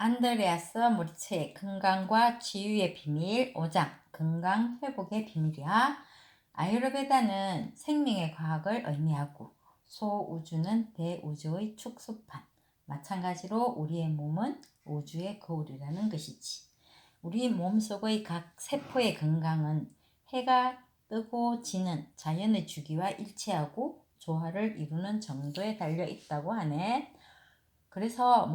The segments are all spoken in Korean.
안드레아스 모리츠의 건강과 치유의 비밀 5장 건강 회복의 비밀이야. 아유르베다는 생명의 과학을 의미하고 소우주는 대우주의 축소판. 마찬가지로 우리의 몸은 우주의 거울이라는 것이지. 우리 몸속의 각 세포의 건강은 해가 뜨고 지는 자연의 주기와 일치하고 조화를 이루는 정도에 달려 있다고 하네. 그래서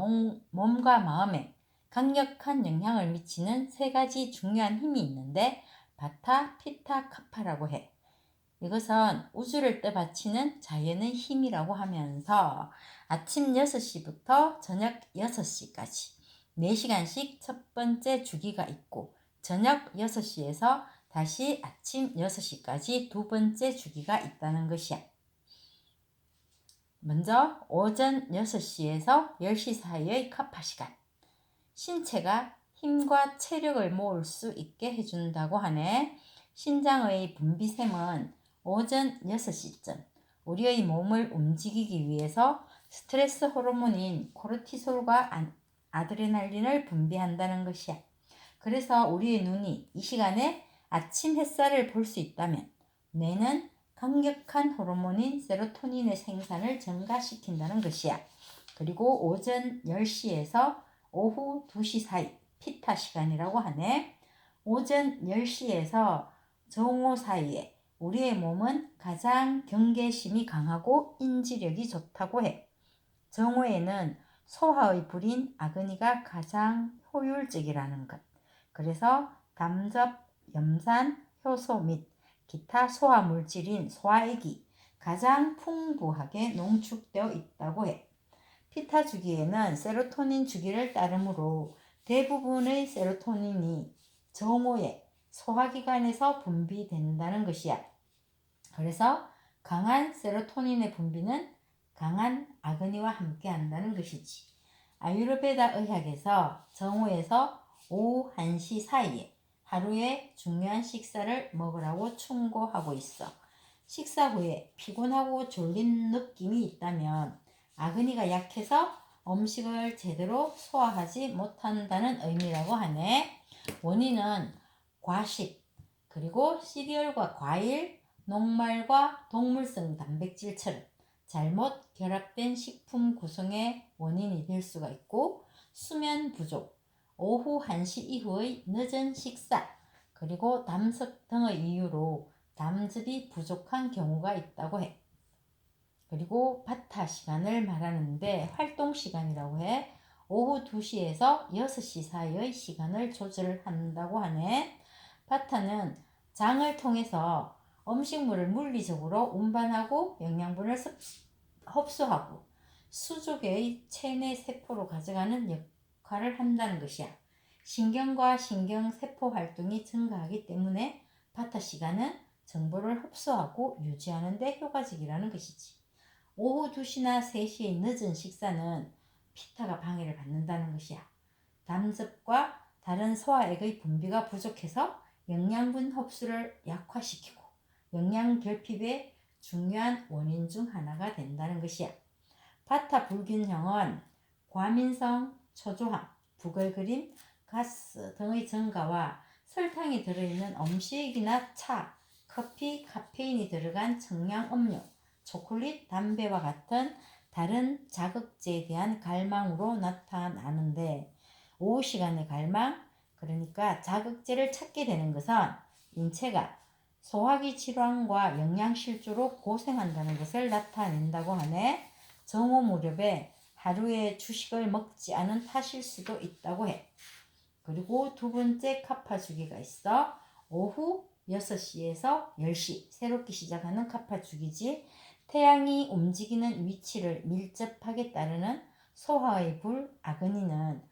몸과 마음에 강력한 영향을 미치는 세 가지 중요한 힘이 있는데 바타, 피타, 카파라고 해. 이것은 우주를 떠받치는 자연의 힘이라고 하면서 아침 6시부터 저녁 6시까지 4시간씩 첫 번째 주기가 있고 저녁 6시에서 다시 아침 6시까지 두 번째 주기가 있다는 것이야. 먼저 오전 6시에서 10시 사이의 카파 시간. 신체가 힘과 체력을 모을 수 있게 해준다고 하네. 신장의 분비샘은 오전 6시쯤 우리의 몸을 움직이기 위해서 스트레스 호르몬인 코르티솔과 아드레날린을 분비한다는 것이야. 그래서 우리의 눈이 이 시간에 아침 햇살을 볼 수 있다면 뇌는 강력한 호르몬인 세로토닌의 생산을 증가시킨다는 것이야. 그리고 오전 10시에서 오후 2시 사이 피타 시간이라고 하네. 오전 10시에서 정오 사이에 우리의 몸은 가장 경계심이 강하고 인지력이 좋다고 해. 정오에는 소화의 불인 아그니가 가장 효율적이라는 것. 그래서 담즙, 염산, 효소 및 기타 소화 물질인 소화액이 가장 풍부하게 농축되어 있다고 해. 피타 주기에는 세로토닌 주기를 따르므로 대부분의 세로토닌이 정오에 소화기관에서 분비된다는 것이야. 그래서 강한 세로토닌의 분비는 강한 아그니와 함께 한다는 것이지. 아유르베다 의학에서 정오에서 오후 1시 사이에 하루에 중요한 식사를 먹으라고 충고하고 있어. 식사 후에 피곤하고 졸린 느낌이 있다면 아그니가 약해서 음식을 제대로 소화하지 못한다는 의미라고 하네. 원인은 과식, 그리고 시리얼과 과일, 녹말과 동물성 단백질처럼 잘못 결합된 식품 구성의 원인이 될 수가 있고, 수면 부족, 오후 1시 이후의 늦은 식사, 그리고 담석 등의 이유로 담즙이 부족한 경우가 있다고 해. 그리고 바타 시간을 말하는데 활동 시간이라고 해. 오후 2시에서 6시 사이의 시간을 조절한다고 하네. 바타는 장을 통해서 음식물을 물리적으로 운반하고 영양분을 흡수하고 수족의 체내 세포로 가져가는 역할을 한다는 것이야. 신경과 신경세포 활동이 증가하기 때문에 바타 시간은 정보를 흡수하고 유지하는 데 효과적이라는 것이지. 오후 2시나 3시의 늦은 식사는 피타가 방해를 받는다는 것이야. 담즙과 다른 소화액의 분비가 부족해서 영양분 흡수를 약화시키고 영양 결핍의 중요한 원인 중 하나가 된다는 것이야. 바타 불균형은 과민성, 초조함, 부글거림, 가스 등의 증가와 설탕이 들어있는 음식이나 차, 커피, 카페인이 들어간 청량 음료, 초콜릿, 담배와 같은 다른 자극제에 대한 갈망으로 나타나는데, 오후 시간의 갈망, 그러니까 자극제를 찾게 되는 것은 인체가 소화기 질환과 영양실조로 고생한다는 것을 나타낸다고 하네. 정오 무렵에 하루에 주식을 먹지 않은 탓일 수도 있다고 해. 그리고 두 번째 카파 주기가 있어. 오후 6시에서 10시 새롭게 시작하는 카파 주기지. 태양이 움직이는 위치를 밀접하게 따르는 소화의 불 아그니는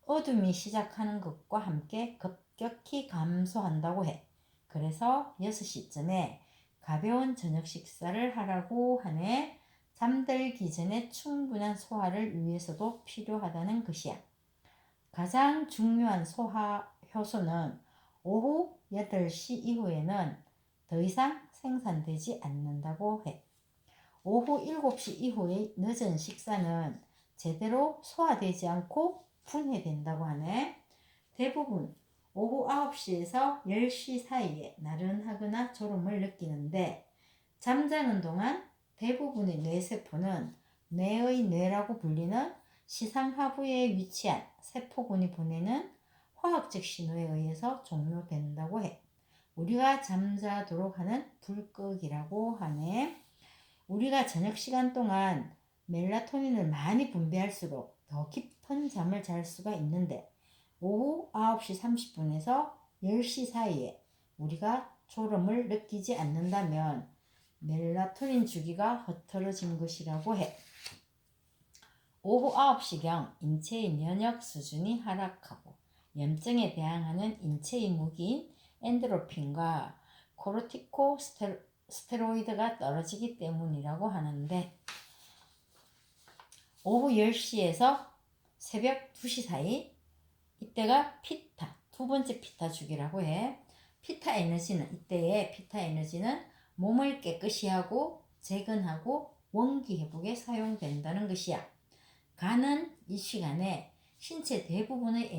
어둠이 시작하는 것과 함께 급격히 감소한다고 해. 그래서 6시쯤에 가벼운 저녁 식사를 하라고 하네. 잠들기 전에 충분한 소화를 위해서도 필요하다는 것이야. 가장 중요한 소화 효소는 오후 8시 이후에는 더 이상 생산되지 않는다고 해. 오후 7시 이후의 늦은 식사는 제대로 소화되지 않고 분해된다고 하네. 대부분 오후 9시에서 10시 사이에 나른하거나 졸음을 느끼는데 잠자는 동안 대부분의 뇌세포는 뇌의 뇌라고 불리는 시상하부에 위치한 세포군이 보내는 화학적 신호에 의해서 종료된다고 해. 우리가 잠자도록 하는 불끄기라고 하네. 우리가 저녁 시간 동안 멜라토닌을 많이 분비할수록 더 깊은 잠을 잘 수가 있는데 오후 9시 30분에서 10시 사이에 우리가 졸음을 느끼지 않는다면 멜라토닌 주기가 흐트러진 것이라고 해. 오후 9시경 인체의 면역 수준이 하락하고 염증에 대항하는 인체의 무기인 엔도르핀과 코르티코스테로이드가 떨어지기 때문이라고 하는데 오후 10시에서 새벽 2시 사이 이때가 피타, 두 번째 피타 주기라고 해. 피타 에너지는 이때의 피타 에너지는 몸을 깨끗이 하고 재건하고 원기 회복에 사용된다는 것이야. 간은 이 시간에 신체 대부분의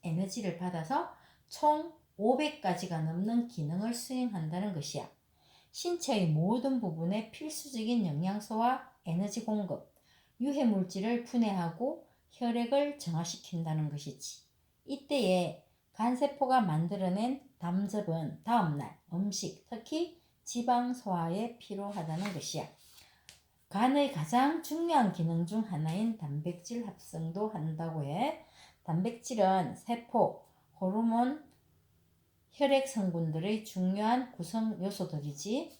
에너지를 받아서 총 500가지가 넘는 기능을 수행한다는 것이야. 신체의 모든 부분에 필수적인 영양소와 에너지 공급, 유해물질을 분해하고 혈액을 정화시킨다는 것이지. 이때에 간세포가 만들어낸 담즙은 다음날 음식, 특히 지방 소화에 필요하다는 것이야. 간의 가장 중요한 기능 중 하나인 단백질 합성도 한다고 해. 단백질은 세포, 호르몬, 혈액 성분들의 중요한 구성 요소들이지.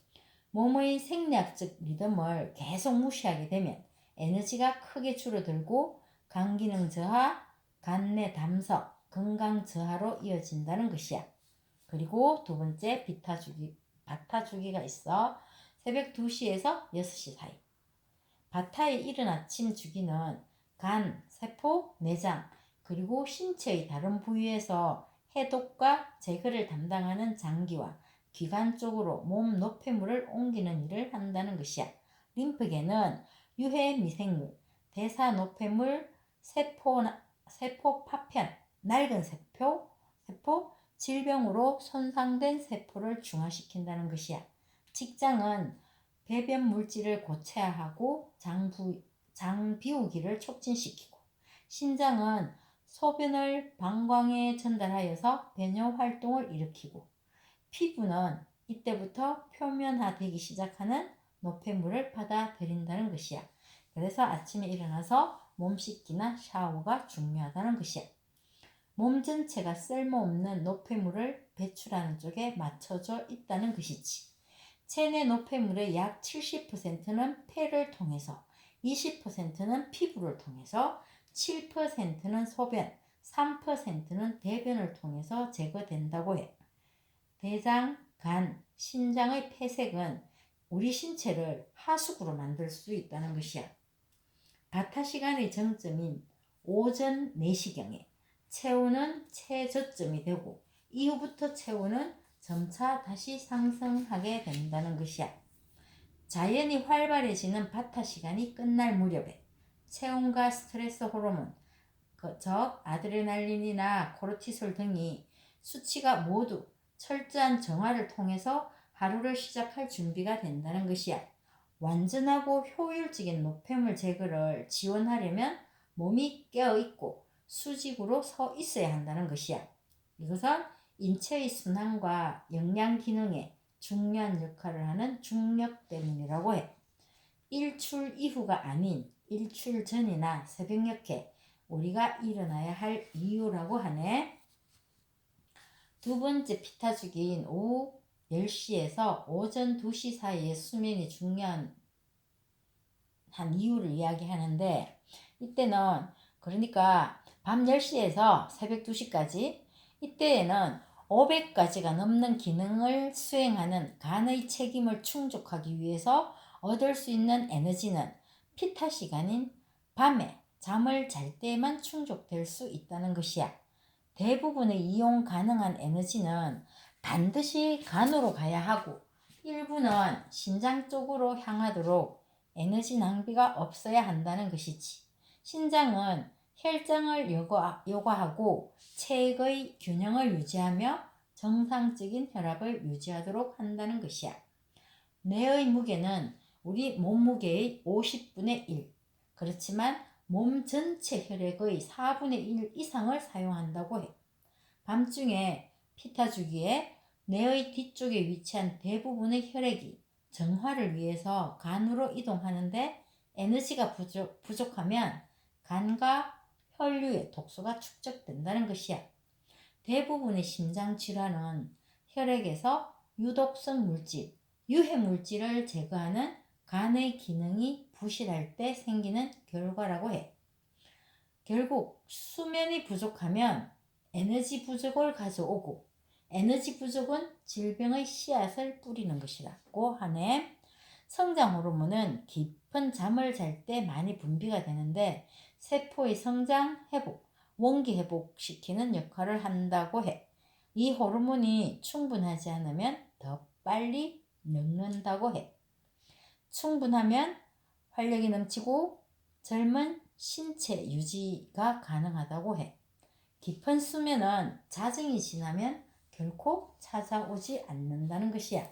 몸의 생리학적 리듬을 계속 무시하게 되면 에너지가 크게 줄어들고 간 기능 저하, 간내 담석, 건강 저하로 이어진다는 것이야. 그리고 두 번째 바타 주기가 있어. 새벽 2시에서 6시 사이. 바타의 이른 아침 주기는 간, 세포, 내장, 그리고 신체의 다른 부위에서 해독과 제거를 담당하는 장기와 기관 쪽으로 몸 노폐물을 옮기는 일을 한다는 것이야. 림프계는 유해 미생물, 대사 노폐물, 세포 파편, 낡은 세포, 질병으로 손상된 세포를 중화시킨다는 것이야. 직장은 배변 물질을 고체화하고 장 비우기를 촉진시키고, 신장은 소변을 방광에 전달하여서 배뇨 활동을 일으키고, 피부는 이때부터 표면화되기 시작하는 노폐물을 받아들인다는 것이야. 그래서 아침에 일어나서 몸 씻기나 샤워가 중요하다는 것이야. 몸 전체가 쓸모없는 노폐물을 배출하는 쪽에 맞춰져 있다는 것이지. 체내 노폐물의 약 70%는 폐를 통해서, 20%는 피부를 통해서, 7%는 소변, 3%는 대변을 통해서 제거된다고 해. 대장, 간, 신장의 폐색은 우리 신체를 하수구로 만들 수 있다는 것이야. 바타 시간의 정점인 오전 4시경에 체온은 최저점이 되고 이후부터 체온은 점차 다시 상승하게 된다는 것이야. 자연이 활발해지는 바타 시간이 끝날 무렵에 체온과 스트레스 호르몬, 즉 아드레날린이나 코르티솔 등이 수치가 모두 철저한 정화를 통해서 하루를 시작할 준비가 된다는 것이야. 완전하고 효율적인 노폐물 제거를 지원하려면 몸이 깨어있고 수직으로 서 있어야 한다는 것이야. 이것은 인체의 순환과 영양 기능에 중요한 역할을 하는 중력 때문이라고 해. 일출 이후가 아닌 일출 전이나 새벽녘에 우리가 일어나야 할 이유라고 하네. 두 번째 피타 주기인 오후 10시에서 오전 2시 사이에 수면이 중요한 이유를 이야기하는데, 이때는 그러니까 밤 10시에서 새벽 2시까지 이때에는 500가지가 넘는 기능을 수행하는 간의 책임을 충족하기 위해서 얻을 수 있는 에너지는 피타 시간인 밤에 잠을 잘 때만 충족될 수 있다는 것이야. 대부분의 이용 가능한 에너지는 반드시 간으로 가야 하고 일부는 신장 쪽으로 향하도록 에너지 낭비가 없어야 한다는 것이지. 신장은 혈장을 요구하고 체액의 균형을 유지하며 정상적인 혈압을 유지하도록 한다는 것이야. 뇌의 무게는 우리 몸무게의 50분의 1. 그렇지만 몸 전체 혈액의 4분의 1 이상을 사용한다고 해. 밤중에 피타 주기에 뇌의 뒤쪽에 위치한 대부분의 혈액이 정화를 위해서 간으로 이동하는데 에너지가 부족하면 간과 혈류에 독소가 축적된다는 것이야. 대부분의 심장 질환은 혈액에서 유독성 물질, 유해 물질을 제거하는 간의 기능이 부실할 때 생기는 결과라고 해. 결국 수면이 부족하면 에너지 부족을 가져오고 에너지 부족은 질병의 씨앗을 뿌리는 것이라고 하네. 성장 호르몬은 깊은 잠을 잘 때 많이 분비가 되는데 세포의 성장, 회복, 원기 회복시키는 역할을 한다고 해. 이 호르몬이 충분하지 않으면 더 빨리 늙는다고 해. 충분하면 활력이 넘치고 젊은 신체 유지가 가능하다고 해. 깊은 수면은 자정이 지나면 결코 찾아오지 않는다는 것이야.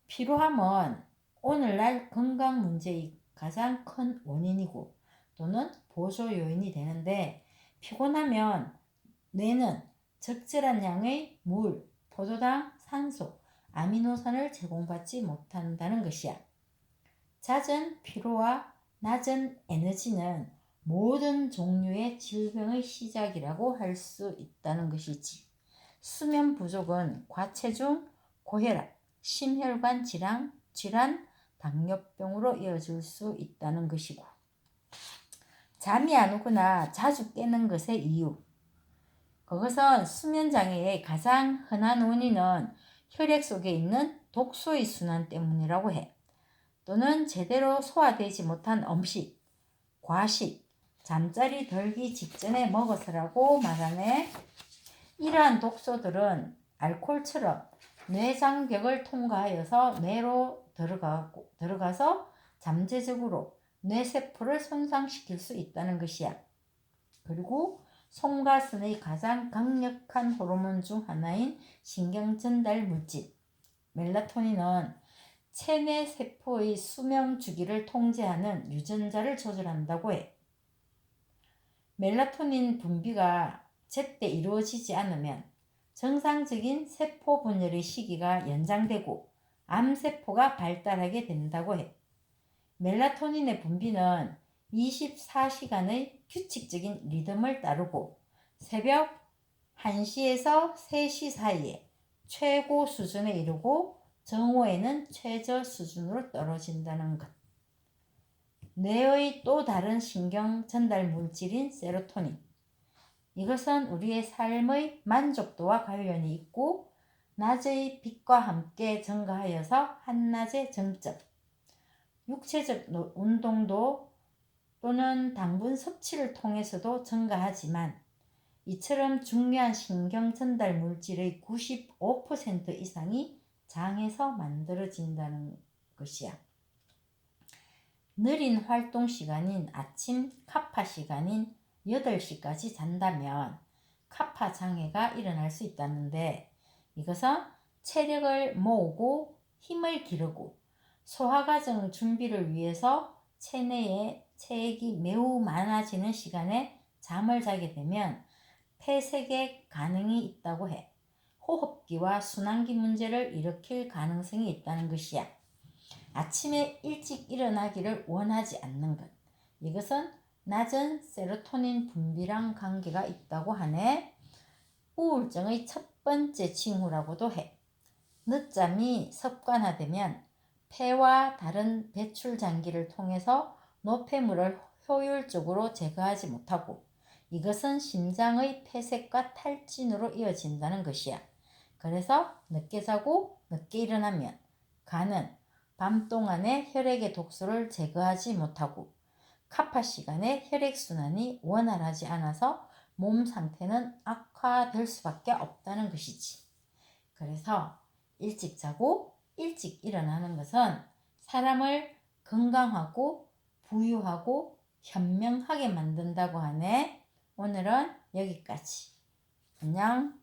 피로함은 오늘날 건강 문제의 가장 큰 원인이고 또는 보조 요인이 되는데 피곤하면 뇌는 적절한 양의 물, 포도당, 산소, 아미노산을 제공받지 못한다는 것이야. 잦은 피로와 낮은 에너지는 모든 종류의 질병의 시작이라고 할 수 있다는 것이지. 수면 부족은 과체중, 고혈압, 심혈관 질환, 당뇨병으로 이어질 수 있다는 것이고. 잠이 안 오거나 자주 깨는 것의 이유. 그것은 수면장애의 가장 흔한 원인은 혈액 속에 있는 독소의 순환 때문이라고 해. 또는 제대로 소화되지 못한 음식, 과식, 잠자리 들기 직전에 먹어서라고 말하네. 이러한 독소들은 알코올처럼 뇌장벽을 통과하여서 뇌로 들어가서 잠재적으로 뇌세포를 손상시킬 수 있다는 것이야. 그리고 솜가슴의 가장 강력한 호르몬 중 하나인 신경전달 물질 멜라토닌은 체내 세포의 수명 주기를 통제하는 유전자를 조절한다고 해. 멜라토닌 분비가 제때 이루어지지 않으면 정상적인 세포 분열의 시기가 연장되고 암세포가 발달하게 된다고 해. 멜라토닌의 분비는 24시간의 규칙적인 리듬을 따르고 새벽 1시에서 3시 사이에 최고 수준에 이르고 정오에는 최저 수준으로 떨어진다는 것. 뇌의 또 다른 신경 전달 물질인 세로토닌. 이것은 우리의 삶의 만족도와 관련이 있고 낮의 빛과 함께 증가하여서 한낮의 정점, 육체적 운동도 또는 당분 섭취를 통해서도 증가하지만 이처럼 중요한 신경 전달 물질의 95% 이상이 장에서 만들어진다는 것이야. 느린 활동 시간인 아침 카파 시간인 8시까지 잔다면 카파 장애가 일어날 수 있다는데 이것은 체력을 모으고 힘을 기르고 소화과정 준비를 위해서 체내에 체액이 매우 많아지는 시간에 잠을 자게 되면 폐색의 가능이 있다고 해. 호흡기와 순환기 문제를 일으킬 가능성이 있다는 것이야. 아침에 일찍 일어나기를 원하지 않는 것. 이것은 낮은 세로토닌 분비랑 관계가 있다고 하네. 우울증의 첫 번째 징후라고도 해. 늦잠이 습관화되면 폐와 다른 배출 장기를 통해서 노폐물을 효율적으로 제거하지 못하고 이것은 심장의 폐색과 탈진으로 이어진다는 것이야. 그래서 늦게 자고 늦게 일어나면 간은 밤 동안에 혈액의 독소를 제거하지 못하고 카파 시간에 혈액순환이 원활하지 않아서 몸 상태는 악화될 수밖에 없다는 것이지. 그래서 일찍 자고 일찍 일어나는 것은 사람을 건강하고 부유하고 현명하게 만든다고 하네. 오늘은 여기까지. 안녕.